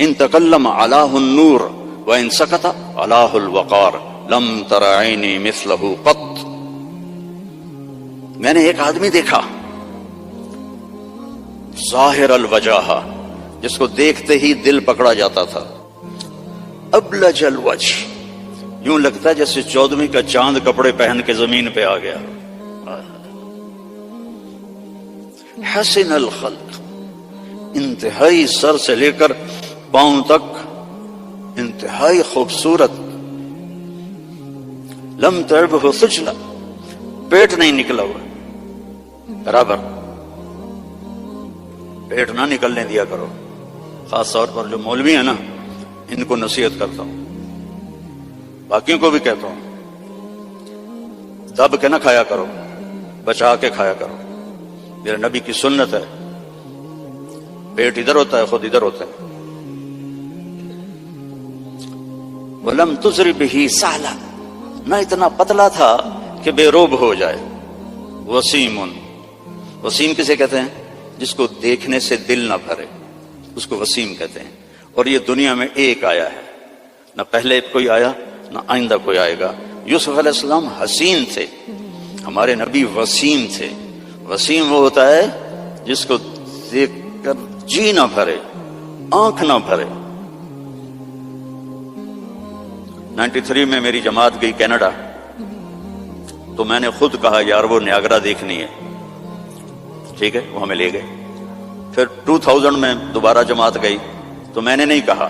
إن تكلم علاه النور وإن سكت علاه الوقار لم تر عيني مثله قط۔ میں نے ایک آدمی دیکھا ظاہر الوجہ، جس کو دیکھتے ہی دل پکڑا جاتا تھا، ابلج الوجہ، یوں لگتا ہے جیسے 14ویں کا چاند کپڑے پہن کے زمین پہ آ گیا، حسن الخلق، انتہائی سر سے لے کر پاؤں تک انتہائی خوبصورت، لم تعبه ثجلا، پیٹ نہیں نکلا ہوا، برابر پیٹ نہ نکلنے دیا کرو۔ خاص طور پر جو مولوی ہیں نا، ان کو نصیحت کرتا ہوں، باقیوں کو بھی کہتا ہوں، دب کے نہ کھایا کرو، بچا کے کھایا کرو۔ میرے نبی کی سنت ہے، پیٹ ادھر ہوتا ہے، خود ادھر ہوتا ہے۔ وَلَمْ تُزْرِ بِهِ سَعْلًا، نہ اتنا پتلا تھا کہ بے روب ہو جائے۔ وسیم، وسیم کسے کہتے ہیں؟ جس کو دیکھنے سے دل نہ بھرے، اس کو وسیم کہتے ہیں۔ اور یہ دنیا میں ایک آیا ہے، نہ پہلے کوئی آیا نہ آئندہ کوئی آئے گا۔ یوسف علیہ السلام حسین تھے، ہمارے نبی وسیم تھے۔ وسیم وہ ہوتا ہے جس کو دیکھ کر جی نہ بھرے، آنکھ نہ بھرے۔ 93 میں میری جماعت گئی کینیڈا، تو میں نے خود کہا یار وہ نیاگرا دیکھنی ہے، ٹھیک ہے، وہ ہمیں لے گئے۔ پھر 2000 میں دوبارہ جماعت گئی، تو میں نے نہیں کہا،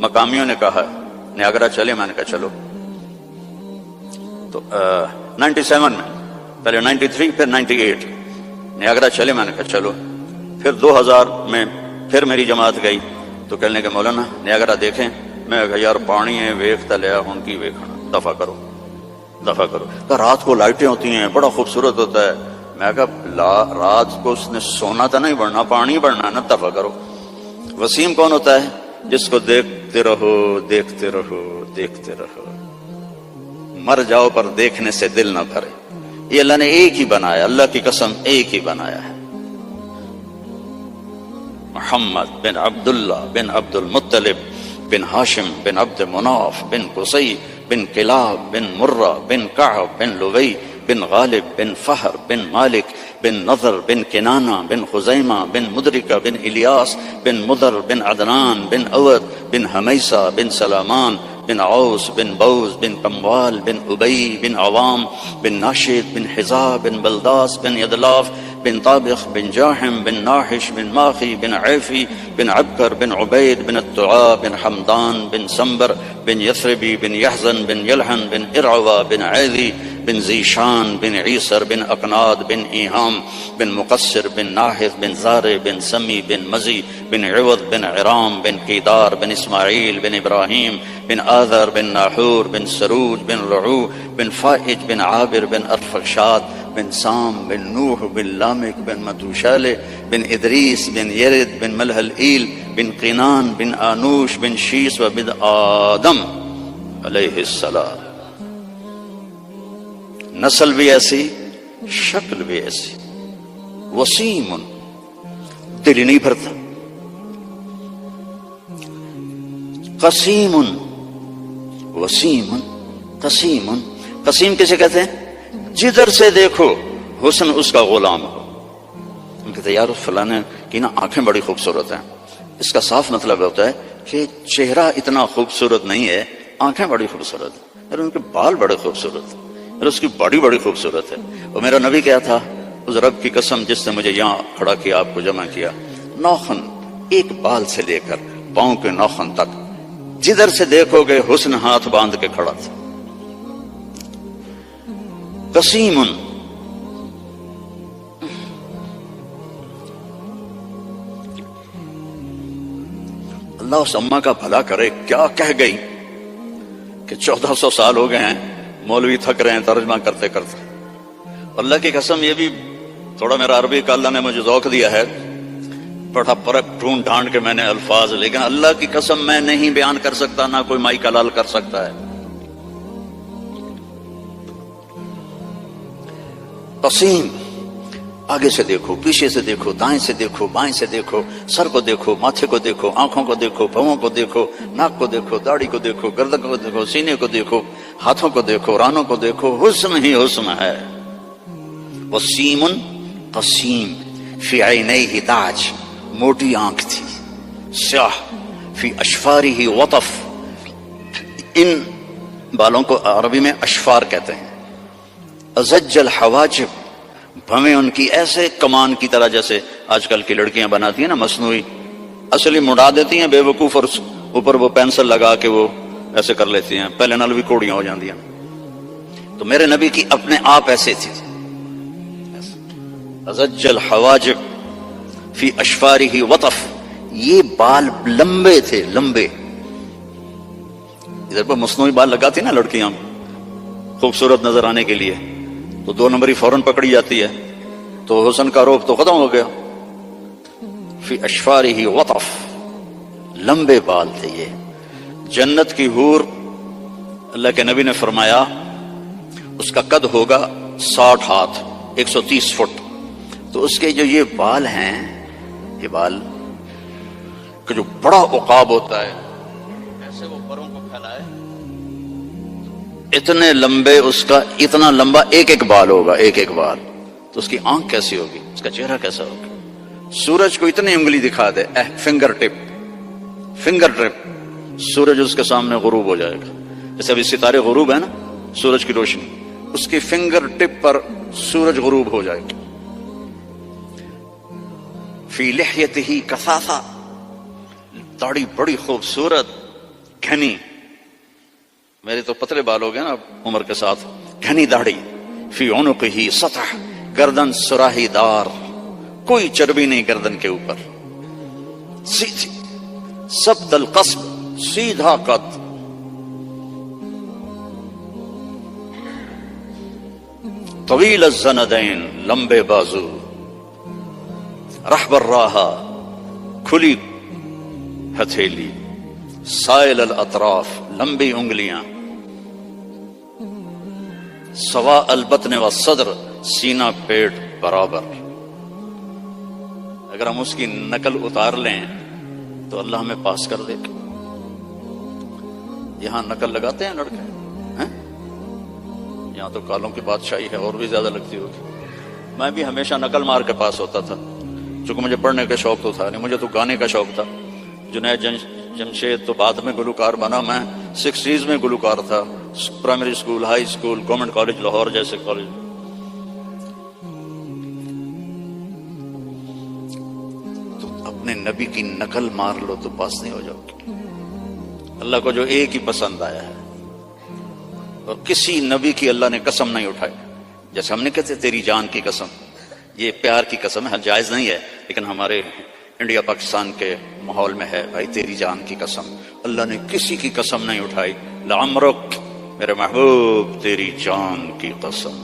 مقامیوں نے کہا نیاگرا چلے، میں نے کہا چلو۔ تو 97 میں، پہلے 93 پھر 98، نیاگرا چلے، میں نے کہا چلو۔ پھر 2000 میں پھر میری جماعت گئی، تو کہنے کہ مولانا نیاگرا دیکھیں، میں کہا یار پانی ہے ویکھتا لیا ہوں کی ویکھنا، دفع کرو دفع کرو۔ کہ رات کو لائٹیں ہوتی ہیں، بڑا خوبصورت ہوتا ہے۔ میں کہا رات کو اس نے سونا تو نہیں بڑھنا، پانی بڑھنا ہے نا، دفع کرو۔ وسیم کون ہوتا ہے؟ جس کو دیکھتے رہو دیکھتے رہو دیکھتے رہو، مر جاؤ پر دیکھنے سے دل نہ بھرے۔ یہ اللہ نے ایک ہی بنایا، اللہ کی قسم ایک ہی بنایا ہے۔ محمد بن عبداللہ بن عبد المطلب بن ہاشم بن عبد مناف بن قصی بن کلاب بن مرہ بن کعب بن لوی بن غالب بن فہر بن مالک بن نضر بن کنانہ بن خزیمہ بن مدرکہ بن الیاس بن مدر بن عدنان بن اود بن حمیسہ بن سلامان بن عوس بن بوز بن کموال بن ابی بن عوام بن ناشد بن حزا بن بلداس بن یدلاف بن طابخ بن جاحم بن ناحش بن ماخی بن عیفی بن عبکر بن عبید بن الطعا بن حمدان بن سنبر بن یثربی بن یحزن بن یلحن بن ارعوا بن عیذی بن ذیشان بن عیسر بن اقناد بن ایہام بن مقصر بن ناحث بن زارع بن سمی بن مزی بن عوض بن عرام بن قیدار بن اسماعیل بن ابراہیم بن آذر بن ناحور بن سروج بن رعو بن فائج بن عابر بن ارفخشاد بن سام بن نوح بن لامک بن متوشالہ بن ادریس بن یرد بن ملہلئیل بن قینان بن آنوش بن شیس و بن آدم علیہ السلام. نسل بھی ایسی، شکل بھی ایسی. وسیم، دل ہی نہیں بھرتا. قسیم، وسیم قسیم. قسیم کسے کہتے ہیں؟ جدھر سے دیکھو حسن اس کا غلام ہو. ہم کہتے ہیں یار فلانے کی نا آنکھیں بڑی خوبصورت ہیں. اس کا صاف مطلب ہوتا ہے کہ چہرہ اتنا خوبصورت نہیں ہے، آنکھیں بڑی خوبصورت ہیں، اور ان کے بال بڑے خوبصورت ہیں، اور اس کی باڈی بڑی خوبصورت ہے. اور میرا نبی کیا تھا، اس رب کی قسم جس نے مجھے یہاں کھڑا کیا، آپ کو جمع کیا، ناخن ایک بال سے لے کر پاؤں کے ناخن تک جدھر سے دیکھو گے حسن ہاتھ باندھ کے کھڑا تھا. قسیم، اللہ اس اماں کا بھلا کرے، کیا کہہ گئی کہ 1400 سال ہو گئے ہیں، مولوی تھک رہے ہیں ترجمہ کرتے کرتے. اللہ کی قسم یہ بھی تھوڑا میرا عربی کا اللہ نے مجھے ذوق دیا ہے، بڑا پرک ڈھونڈ ڈھانڈ کے میں نے الفاظ، لیکن اللہ کی قسم میں نہیں بیان کر سکتا، نہ کوئی مائی کلال کر سکتا ہے. قسیم، آگے سے دیکھو، پیچھے سے دیکھو، دائیں سے دیکھو، بائیں سے دیکھو، سر کو دیکھو، ماتھے کو دیکھو، آنکھوں کو دیکھو، پاؤں کو دیکھو، ناک کو دیکھو، داڑھی کو دیکھو، گردن کو دیکھو، سینے کو دیکھو، ہاتھوں کو دیکھو، رانوں کو دیکھو، حسن ہی حسن ہے. وسیم قسیم، فی عینیہ تاج، موٹی آنکھ تھی، سیاہ، فی اشفارہ وطف، ان بالوں کو عربی میں اشفار کہتے ہیں. ازج الحواجب، بھویں ان کی ایسے کمان کی طرح جیسے آج کل کی لڑکیاں بناتی ہیں نا مصنوعی، اصلی مڑا دیتی ہیں بے وقوف، اور اوپر وہ پینسل لگا کے وہ ایسے کر لیتی ہیں، پہلے نال بھی کوڑیاں ہو جاندی ہیں. تو میرے نبی کی اپنے آپ ایسے تھی. ازج الحواجب فی اشفارہ وطف، یہ بال لمبے تھے، لمبے. ادھر پر مصنوعی بال لگاتی نا لڑکیاں خوبصورت نظر آنے کے لیے، تو 2 نمبری فوراً پکڑی جاتی ہے، تو حسن کا روپ تو ختم ہو گیا. فی اشفارہ وطف، لمبے بال تھے یہ. جنت کی حور، اللہ کے نبی نے فرمایا اس کا قد ہوگا 60 ہاتھ، 130 فٹ. تو اس کے جو یہ بال ہیں، یہ بال کہ جو بڑا عقاب ہوتا ہے، ایسے وہ پروں کو پھیلائے، اتنے لمبے، اس کا اتنا لمبا ایک ایک بال ہوگا، ایک ایک بال. تو اس کی آنکھ کیسی ہوگی، اس کا چہرہ کیسا ہوگا. سورج کو اتنی انگلی دکھا دے، فنگر ٹپ، سورج اس کے سامنے غروب ہو جائے گا. جیسے ابھی ستارے غروب ہے نا، سورج کی روشنی، اس کی فنگر ٹپ پر سورج غروب ہو جائے گا. فی لحیتہ کثافہ، داڑھی بڑی خوبصورت گھنی، میرے تو پتلے بال ہو گئے نا عمر کے ساتھ، گھنی داڑھی. فی عنقہ سطح، گردن سراہی دار، کوئی چربی نہیں گردن کے اوپر، سیدھی. سبط القصب، سیدھا قد. طویل الزندین، لمبے بازو. رحب الراحہ، کھلی ہتھیلی. سائل الاطراف، لمبی انگلیاں. سوا البطن والصدر، سینہ پیٹ برابر. اگر ہم اس کی نقل اتار لیں تو اللہ ہمیں پاس کر دے. یہاں نقل لگاتے ہیں لڑکے ہیں؟ یہاں تو کالوں کی بادشاہی ہے، اور بھی زیادہ لگتی ہوگی. میں بھی ہمیشہ نقل مار کے پاس ہوتا تھا، چونکہ مجھے پڑھنے کا شوق تو تھا نہیں، مجھے تو گانے کا شوق تھا. جنید جمشید تو بعد میں گلوکار بنا، میں 60s میں گلوکار تھا. Primary school, high school, government college Lahore جیسے کالج. تو اپنے نبی کی نقل مار لو تو پاس نہیں ہو جاؤ گے. اللہ کو جو ایک ہی پسند آیا ہے، اور کسی نبی کی اللہ نے قسم نہیں اٹھائی. جیسے ہم نے کہتے تیری جان کی قسم، یہ پیار کی قسم ہے، جائز نہیں ہے، لیکن ہمارے انڈیا پاکستان کے ماحول میں ہے بھائی تیری جان کی قسم. اللہ نے کسی کی قسم نہیں اٹھائی. لعمرک میرے محبوب تیری جان کی قسم.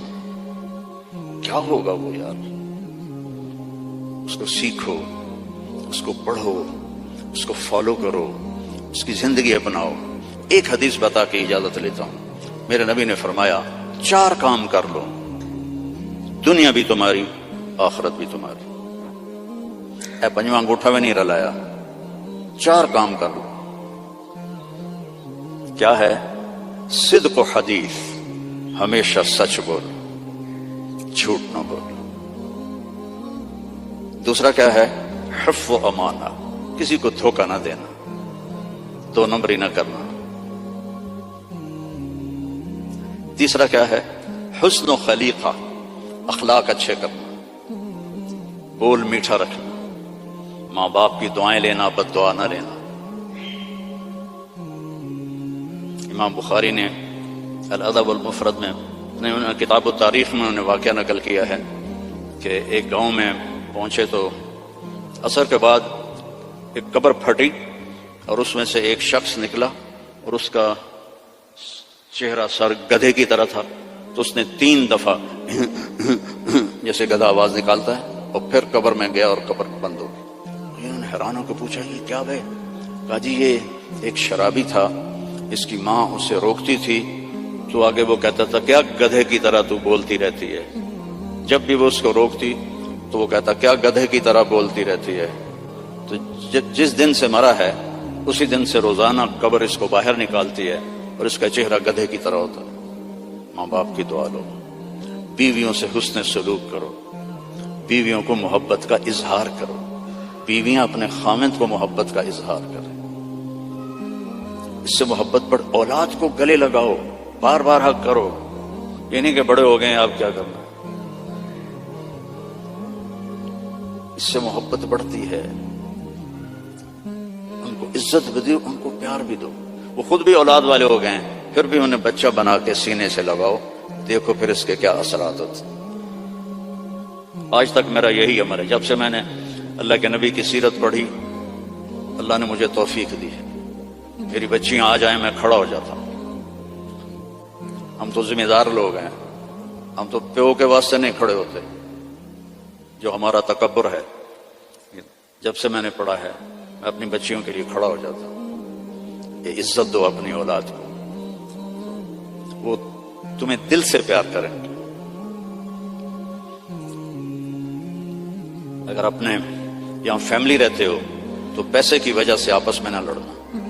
کیا ہوگا وہ یار؟ اس کو سیکھو، اس کو پڑھو، اس کو فالو کرو، اس کی زندگی اپناؤ. ایک حدیث بتا کے اجازت لیتا ہوں. میرے نبی نے فرمایا 4 کام کر لو، دنیا بھی تمہاری آخرت بھی تمہاری. اے پنجواں انگوٹھا میں نہیں رلایا، 4 کام کر لو. کیا ہے؟ صدق و حدیث، ہمیشہ سچ بول، جھوٹ نہ بول. دوسرا کیا ہے؟ حفظ و امانہ، کسی کو دھوکہ نہ دینا، 2 نمبری نہ کرنا. تیسرا کیا ہے؟ حسن و خلیقہ، اخلاق اچھے کرنا، بول میٹھا رکھنا، ماں باپ کی دعائیں لینا، بد دعا نہ لینا. امام بخاری نے الادب المفرد میں کتاب التاریخ میں انہوں نے واقعہ نقل کیا ہے کہ ایک گاؤں میں پہنچے تو عصر کے بعد ایک قبر پھٹی اور اس میں سے ایک شخص نکلا اور اس کا چہرہ سر گدھے کی طرح تھا. تو اس نے 3 دفعہ جیسے گدھا آواز نکالتا ہے اور پھر قبر میں گیا اور قبر بند ہو گئی. انہوں نے حیران ہو کے پوچھا یہ کیا ہے؟ کہا جی یہ ایک شرابی تھا، اس کی ماں اسے روکتی تھی تو آگے وہ کہتا تھا کیا گدھے کی طرح تو بولتی رہتی ہے. جب بھی وہ اس کو روکتی تو وہ کہتا کیا گدھے کی طرح بولتی رہتی ہے. تو جس دن سے مرا ہے اسی دن سے روزانہ قبر اس کو باہر نکالتی ہے اور اس کا چہرہ گدھے کی طرح ہوتا ہے. ماں باپ کی دعا لو، بیویوں سے حسن سلوک کرو، بیویوں کو محبت کا اظہار کرو، بیویاں اپنے خامند کو محبت کا اظہار کریں. اس سے محبت بڑھ. اولاد کو گلے لگاؤ، بار بار حق کرو. یہ نہیں کہ بڑے ہو گئے ہیں آپ کیا کرنا. اس سے محبت بڑھتی ہے. ان کو عزت بھی دو، ان کو پیار بھی دو. وہ خود بھی اولاد والے ہو گئے ہیں پھر بھی انہیں بچہ بنا کے سینے سے لگاؤ، دیکھو پھر اس کے کیا اثرات ہوتے. آج تک میرا یہی عمل ہے. جب سے میں نے اللہ کے نبی کی سیرت پڑھی اللہ نے مجھے توفیق دی ہے. میری بچیاں آ جائیں میں کھڑا ہو جاتا ہوں. ہم تو ذمہ دار لوگ ہیں، ہم تو پیو کے واسطے نہیں کھڑے ہوتے. جو ہمارا تکبر ہے، جب سے میں نے پڑھا ہے میں اپنی بچیوں کے لیے کھڑا ہو جاتا ہوں. یہ عزت دو اپنی اولاد کو، وہ تمہیں دل سے پیار کریں. اگر اپنے یہاں فیملی رہتے ہو تو پیسے کی وجہ سے آپس میں نہ لڑنا،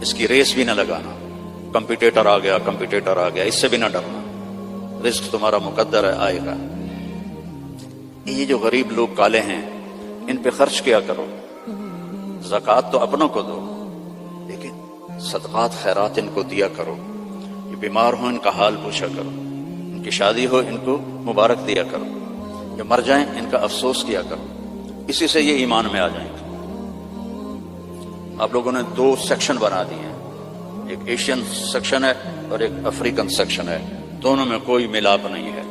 اس کی ریس بھی نہ لگانا. کمپیٹیٹر آ گیا اس سے بھی نہ ڈرنا. رزق تمہارا مقدر ہے، آئے گا. یہ جو غریب لوگ کالے ہیں ان پہ خرچ کیا کرو. زکوٰۃ تو اپنوں کو دو لیکن صدقات خیرات ان کو دیا کرو. یہ بیمار ہو ان کا حال پوچھا کرو، ان کی شادی ہو ان کو مبارک دیا کرو، جو مر جائیں ان کا افسوس کیا کرو. اسی سے یہ ایمان میں آ جائیں گے. آپ لوگوں نے 2 سیکشن بنا دیے ہیں، ایک ایشین سیکشن ہے اور ایک افریقن سیکشن ہے. دونوں میں کوئی ملاپ نہیں ہے.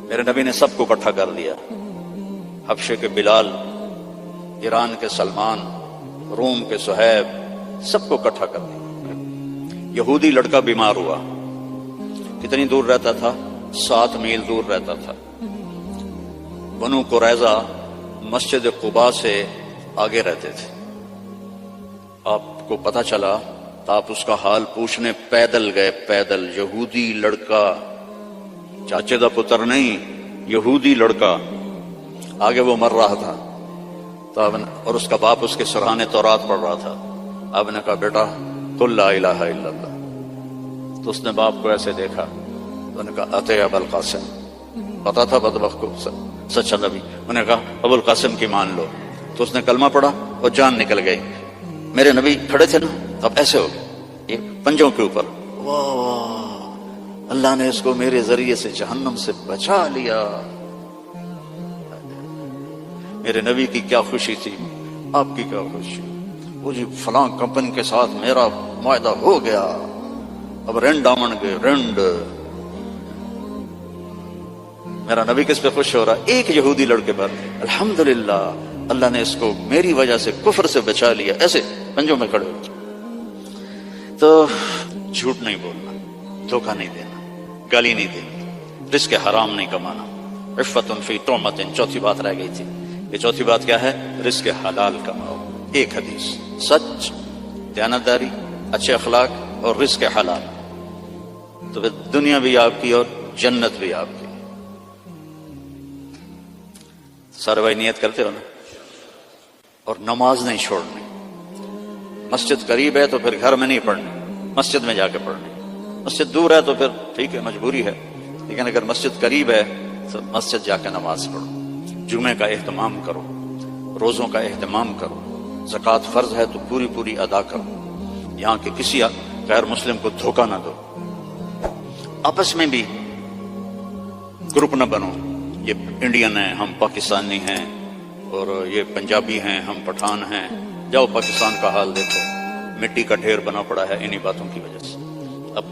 میرے نبی نے سب کو اکٹھا کر دیا. حبشے کے بلال، ایران کے سلمان، روم کے صہیب، سب کو اکٹھا کر دیا. یہودی لڑکا بیمار ہوا، کتنی دور رہتا تھا؟ 7 میل دور رہتا تھا. بنو قریظہ مسجد قباء سے آگے رہتے تھے. آپ کو پتہ چلا تو آپ اس کا حال پوچھنے پیدل گئے. پیدل یہودی لڑکا، چاچے دا پتر نہیں، یہودی لڑکا. آگے وہ مر رہا تھا تو اور اس کا باپ اس کے سرحانے تورات پڑھ رہا تھا. آپ نے کہا بیٹا قل لا الہ الا اللہ. تو اس نے باپ کو ایسے دیکھا تو نے کہا اتے ابو القاسم. پتا تھا بدبخت کو سچا نبی. انہوں نے کہا ابو القاسم کی مان لو. تو اس نے کلمہ پڑھا اور جان نکل گئی. میرے نبی کھڑے تھے نا، اب ایسے ہو گئے یہ پنجوں کے اوپر. واہ واہ، اللہ نے اس کو میرے ذریعے سے جہنم سے بچا لیا. میرے نبی کی کیا خوشی تھی، آپ کی کیا خوشی. وہ جی فلاں کمپنی کے ساتھ میرا معاہدہ ہو گیا اب رنڈ آمن گے رنڈ. میرا نبی کس پہ خوش ہو رہا؟ ایک یہودی لڑکے پر الحمدللہ اللہ نے اس کو میری وجہ سے کفر سے بچا لیا. ایسے پنجوں میں کھڑے ہو. تو جھوٹ نہیں بولنا، دھوکہ نہیں دینا، گالی نہیں دینی، رزق حرام نہیں کمانا. عفت فی طعمت، چوتھی بات رہ گئی تھی. یہ چوتھی بات کیا ہے؟ رزق حلال کماؤ. ایک حدیث، سچ، دیانتداری، اچھے اخلاق اور رزق حلال، تو پھر دنیا بھی آپ کی اور جنت بھی آپ کی. سارے بھائی نیت کرتے ہو نا؟ اور نماز نہیں چھوڑنی. مسجد قریب ہے تو پھر گھر میں نہیں پڑھنی، مسجد میں جا کے پڑھنی. مسجد دور ہے تو پھر ٹھیک ہے مجبوری ہے، لیکن اگر مسجد قریب ہے تو مسجد جا کے نماز پڑھو. جمعے کا اہتمام کرو، روزوں کا اہتمام کرو. زکوٰۃ فرض ہے تو پوری پوری ادا کرو. یہاں کے کسی غیر مسلم کو دھوکہ نہ دو. آپس میں بھی گروپ نہ بنو، یہ انڈین ہیں ہم پاکستانی ہیں، اور یہ پنجابی ہیں ہم پٹھان ہیں. جاؤ پاکستان کا حال دیکھو، مٹی کا ڈھیر بنا پڑا ہے انہی باتوں کی وجہ سے. اب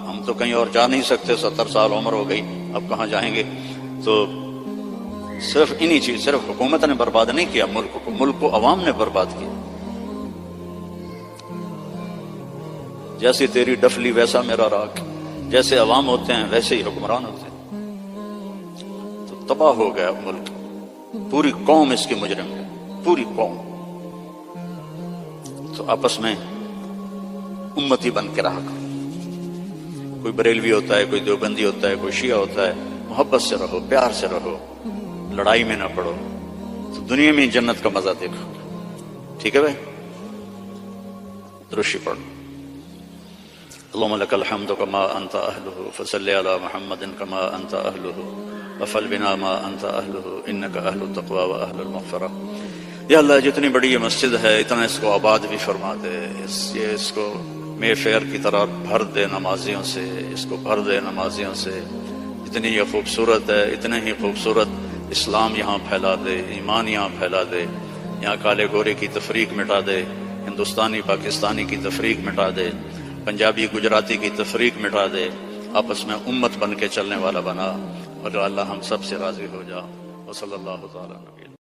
ہم تو کہیں اور جا نہیں سکتے، 70 سال عمر ہو گئی، اب کہاں جائیں گے؟ تو صرف انہی چیز، صرف حکومت نے برباد نہیں کیا ملک کو عوام نے برباد کیا. جیسی تیری ڈفلی ویسا میرا راگ، جیسے عوام ہوتے ہیں ویسے ہی حکمران ہوتے ہیں. تو تباہ ہو گیا ملک، پوری قوم اس کی مجرم ہے، پوری قوم. تو آپس میں امتی بن کے رہا کرو. کوئی بریلوی ہوتا ہے، کوئی دیوبندی ہوتا ہے، کوئی شیعہ ہوتا ہے، محبت سے رہو، پیار سے رہو، لڑائی میں نہ پڑو، تو دنیا میں جنت کا مزہ دیکھو. ٹھیک ہے بھائی؟ درشی پڑھو. اللهم لك الحمد كما انت اهله فصل على محمد كما انت اهله وفعل بنا ما انت اهله انك اهل التقوى واهل المغفرة. یا اللہ جتنی بڑی یہ مسجد ہے اتنا اس کو آباد بھی فرما دے. اس کو مے فیئر کی طرح بھر دے نمازیوں سے، اس کو بھر دے نمازیوں سے. اتنی یہ خوبصورت ہے، اتنے ہی خوبصورت اسلام یہاں پھیلا دے، ایمان یہاں پھیلا دے. یہاں کالے گورے کی تفریق مٹا دے، ہندوستانی پاکستانی کی تفریق مٹا دے، پنجابی گجراتی کی تفریق مٹا دے. آپس میں امت بن کے چلنے والا بنا. اور اللہ ہم سب سے راضی ہو جا. وصلی اللہ تعالی.